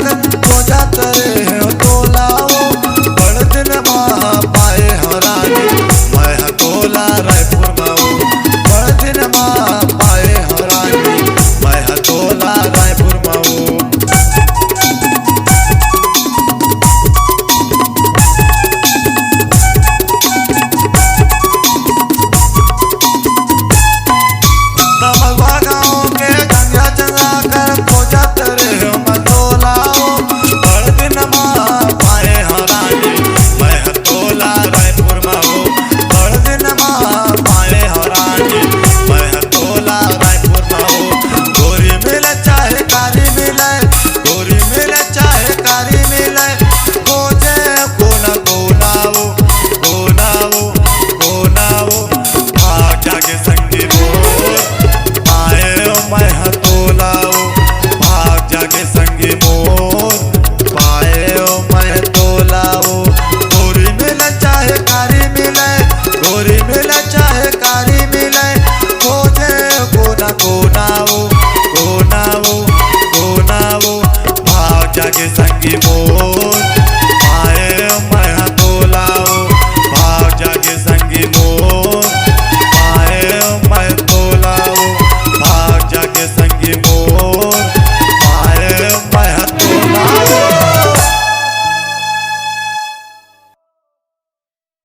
कर हो जाते हो तोलाओ बड़ दिन माँ पाए हो रानी मैं हतोला रायपुर माओ बड़ दिन माँ पाए हो रानी मैं हतोला रायपुर माओ। नमवा गाँव के गंगा जंगा कर हो जाते हो मतोलाओ बड़ दिन माँ पाए हो रानी मैं हतोला रायपुर माओ बड़ दिन माँ पाए हो रानी मैं हतोला रायपुर माओ। गोरी मिले चाहे कारी मिले गोरी मिले चाहे कारी मिले खोजे कोना कोनाओ कोनाओ कोनाओ भाग जाके संगी मोर आए हो मैं हतोलाओ भाग जाके संगी मोर पाए हो मैं तोलाओ। गोरी मिले चाहे कारी मिले गोरी मिले चाहे कारी मिले खोजे कोना कोनाओ